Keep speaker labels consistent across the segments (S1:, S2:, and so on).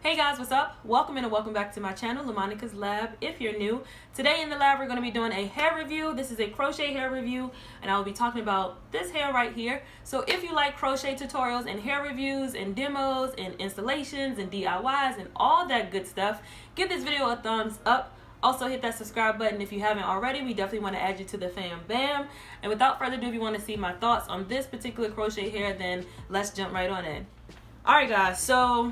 S1: Hey guys, what's up? Welcome in and welcome back to my channel, LaMonicas Lab. If you're new, today in the lab we're going to be doing a hair review. This is a crochet hair review and I will be talking about this hair right here. So if you like crochet tutorials and hair reviews and demos and installations and DIYs and all that good stuff, give this video a thumbs up. Also hit that subscribe button if you haven't already. We definitely want to add you to the fam bam. And without further ado, if you want to see my thoughts on this particular crochet hair, then let's jump right on in. Alright guys, so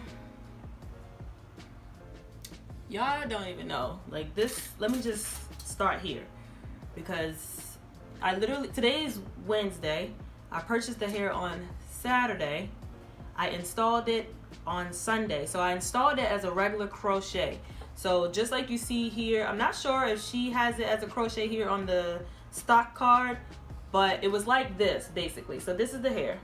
S1: y'all don't even know, like this, let me just start here because today is Wednesday. I purchased the hair on Saturday. I installed it on Sunday. So I installed it as a regular crochet. So just like you see here, I'm not sure if she has it as a crochet here on the stock card, but it was like this basically. So this is the hair.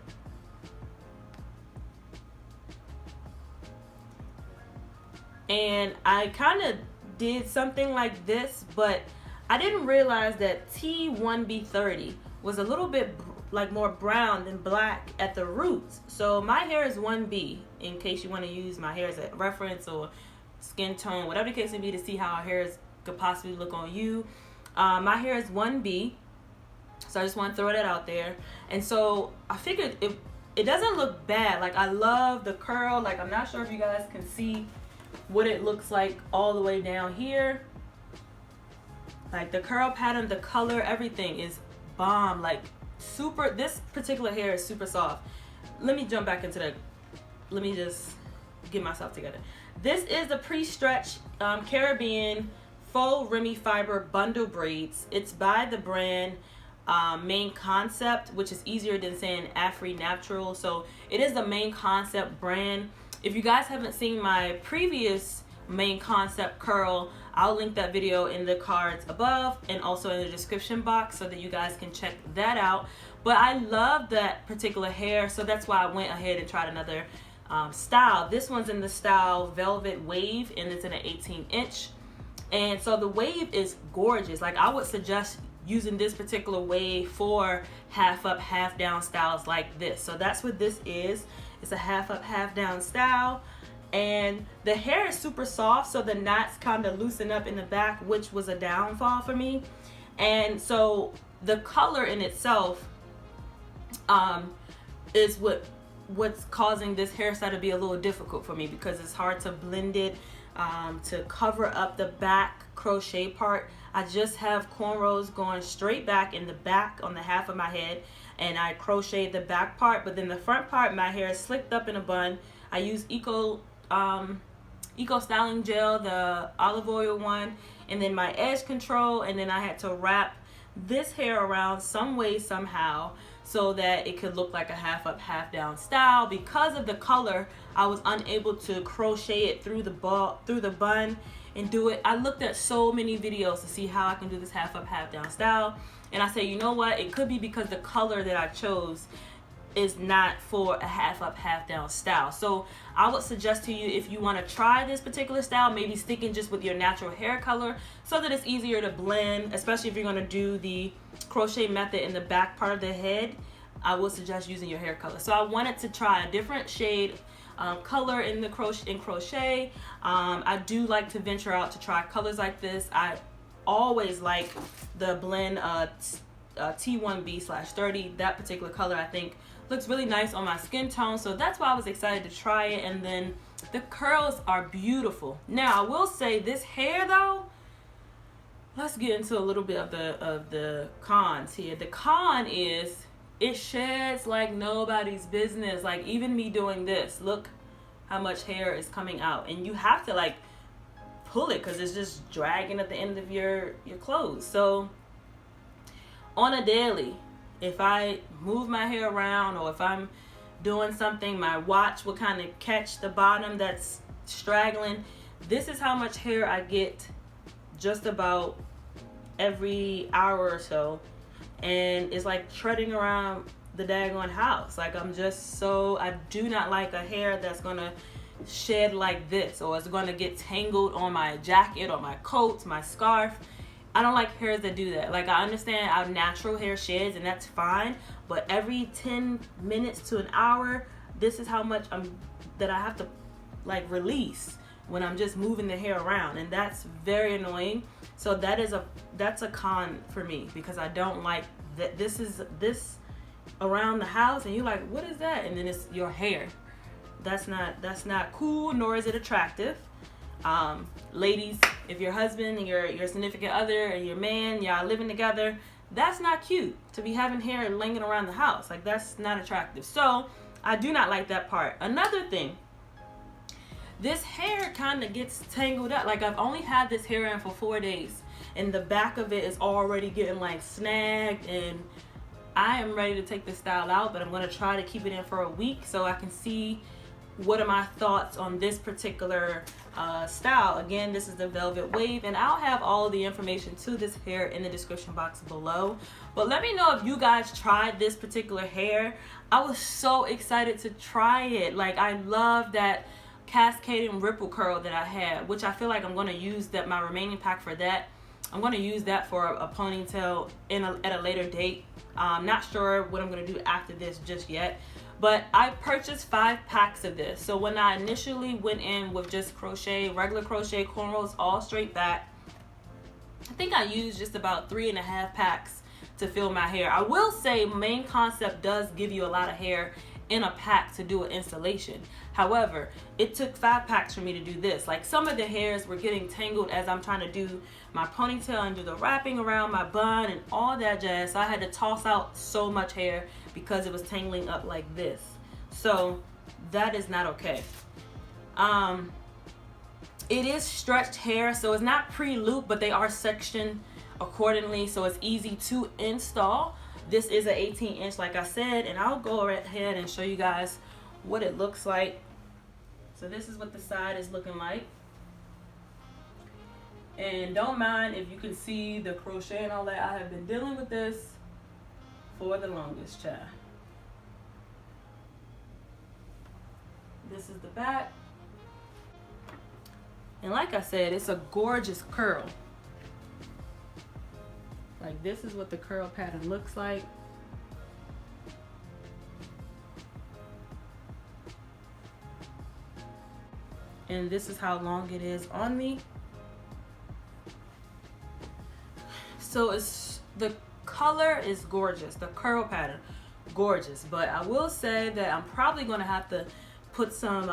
S1: And I kind of did something like this, but I didn't realize that T1B30 was a little bit like more brown than black at the roots. So my hair is 1B, in case you want to use my hair as a reference or skin tone, whatever the case may be, to see how our hair could possibly look on you. My hair is 1B, so I just want to throw that out there. And so I figured it doesn't look bad. Like, I love the curl. Like, I'm not sure if you guys can see what it looks like all the way down here. Like the curl pattern, the color, everything is bomb. Like super, this particular hair is super soft. Let me jump back into the, let me just get myself together. This is the pre-stretch Caribbean faux Remy fiber bundle braids. It's by the brand Main Concept, which is easier than saying Afri Natural. So it is the Main Concept brand. If you guys haven't seen my previous Main Concept curl, I'll link that video in the cards above and also in the description box so that you guys can check that out. But I love that particular hair, so that's why I went ahead and tried another style. This one's in the style Velvet Wave and it's in an 18-inch. And so the wave is gorgeous. Like, I would suggest using this particular wave for half up, half down styles like this. So that's what this is. It's a half up, half down style. And the hair is super soft, so the knots kind of loosen up in the back, which was a downfall for me. And so the color in itself is what's causing this hairstyle to be a little difficult for me, because it's hard to blend it to cover up the back crochet part. I just have cornrows going straight back in the back on the half of my head, and I crocheted the back part, but then the front part, my hair is slicked up in a bun. I use Eco Styling Gel, the olive oil one, and then my edge control, and then I had to wrap this hair around some way, somehow, so that it could look like a half up, half down style. Because of the color, I was unable to crochet it through the bun and do it. I looked at so many videos to see how I can do this half up, half down style, and I said, you know what, it could be because the color that I chose is not for a half up, half down style. So I would suggest to you, if you want to try this particular style, maybe sticking just with your natural hair color so that it's easier to blend, especially if you're going to do the crochet method in the back part of the head. I would suggest using your hair color. So I wanted to try a different shade color in the crochet. I do like to venture out to try colors like this. I always like the blend T1B/30. That particular color, I think, looks really nice on my skin tone, so that's why I was excited to try it. And then the curls are beautiful. Now I will say, this hair though, let's get into a little bit of the cons here. The con is it sheds like nobody's business. Like, even me doing this, look how much hair is coming out, and you have to like pull it because it's just dragging at the end of your clothes. So on a daily, if I move my hair around or if I'm doing something, my watch will kind of catch the bottom that's straggling. This is how much hair I get just about every hour or so, and it's like treading around the daggone house. Like, I do not like a hair that's gonna shed like this, or it's gonna get tangled on my jacket or my coat, my scarf. I don't like hairs that do that. Like, I understand our natural hair sheds, and that's fine, but every 10 minutes to an hour, this is how much that I have to like release when I'm just moving the hair around, and that's very annoying. So that's a con for me, because I don't like that this around the house and you're like, what is that? And then it's your hair. That's not cool, nor is it attractive. Ladies, if your husband and your significant other and your man, y'all living together, that's not cute to be having hair laying around the house. Like, that's not attractive. So I do not like that part. Another thing, this hair kind of gets tangled up. Like, I've only had this hair in for 4 days, and the back of it is already getting like snagged, and I am ready to take this style out, but I'm going to try to keep it in for a week so I can see what are my thoughts on this particular style. Again, this is the velvet wave, and I'll have all the information to this hair in the description box below. But let me know if you guys tried this particular hair. I was so excited to try it. Like, I love that cascading ripple curl that I had, which I feel like I'm going to use that my remaining pack for that. I'm going to use that for a ponytail at a later date. I'm not sure what I'm going to do after this just yet. But I purchased 5 packs of this. So when I initially went in with just crochet, regular crochet, cornrows, all straight back, I think I used just about 3.5 packs to fill my hair. I will say Main Concept does give you a lot of hair in a pack to do an installation. However, it took 5 packs for me to do this. Like, some of the hairs were getting tangled as I'm trying to do my ponytail and do the wrapping around my bun and all that jazz. So I had to toss out so much hair because it was tangling up like this. So that is not okay. It is stretched hair, so it's not pre-loop, but they are sectioned accordingly, so it's easy to install. This is an 18-inch, like I said, and I'll go right ahead and show you guys what it looks like. So this is what the side is looking like. And don't mind if you can see the crochet and all that. I have been dealing with this for the longest, child. This is the back. And like I said, it's a gorgeous curl. Like, this is what the curl pattern looks like. And this is how long it is on me. So the color is gorgeous, the curl pattern gorgeous, but I will say that I'm probably going to have to put some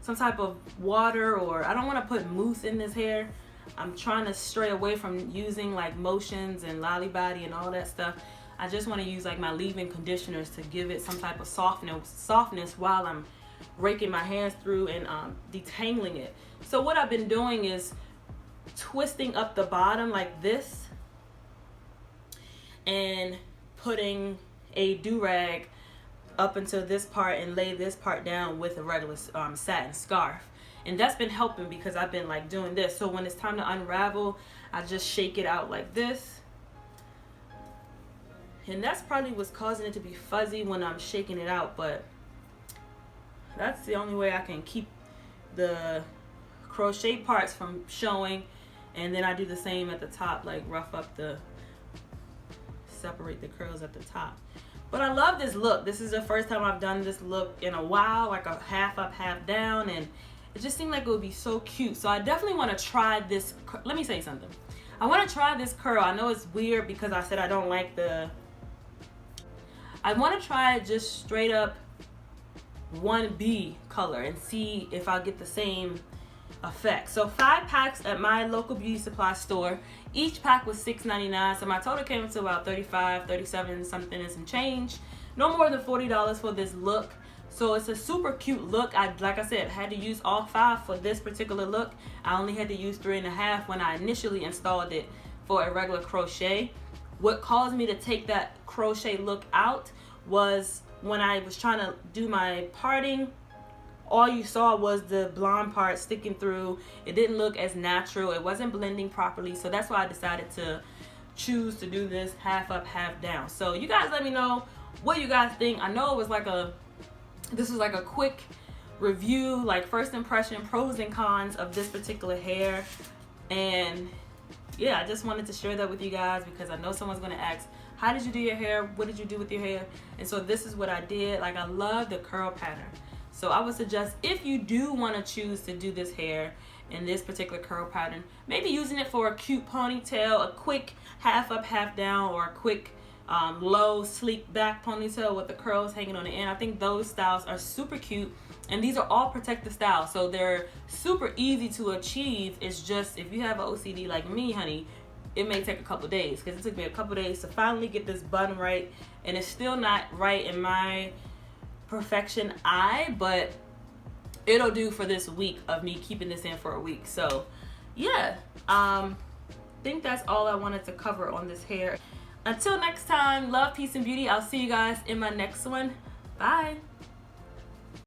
S1: type of water, or I don't want to put mousse in this hair. I'm trying to stray away from using like motions and lolly body and all that stuff. I just want to use like my leave-in conditioners to give it some type of softness while I'm raking my hands through and detangling it. So what I've been doing is twisting up the bottom like this and putting a do-rag up until this part and lay this part down with a regular satin scarf. And that's been helping because I've been like doing this. So when it's time to unravel, I just shake it out like this. And that's probably what's causing it to be fuzzy when I'm shaking it out, but that's the only way I can keep the crochet parts from showing. And then I do the same at the top, like rough up separate the curls at the top. But I love this look. This is the first time I've done this look in a while, like a half up, half down, and it just seemed like it would be so cute. So I definitely want to try this. Let me say something. I want to try this curl. I know it's weird because I said I don't like I want to try it just straight up 1B color and see if I get the same effect. So 5 packs at my local beauty supply store. Each pack was $6.99, so my total came to about $35, $37 something and some change. No more than $40 for this look. So it's a super cute look. Like I said, had to use all 5 for this particular look. I only had to use 3.5 when I initially installed it for a regular crochet. What caused me to take that crochet look out was when I was trying to do my parting, all you saw was the blonde part sticking through. It didn't look as natural. It wasn't blending properly. So that's why I decided to choose to do this half up, half down. So you guys let me know what you guys think. I know it was like this was like a quick review, like first impression, pros and cons of this particular hair. And yeah, I just wanted to share that with you guys because I know someone's going to ask, how did you do your hair? What did you do with your hair? And so this is what I did. Like, I love the curl pattern. So I would suggest, if you do want to choose to do this hair in this particular curl pattern, maybe using it for a cute ponytail, a quick half up, half down, or a quick low sleek back ponytail with the curls hanging on the end. I think those styles are super cute, and these are all protective styles, so they're super easy to achieve. It's just, if you have OCD like me, honey, it may take a couple days, because it took me a couple days to finally get this bun right, and it's still not right in my perfection eye, but it'll do for this week of me keeping this in for a week. So yeah, I think that's all I wanted to cover on this hair. Until next time, love, peace, and beauty. I'll see you guys in my next one. Bye.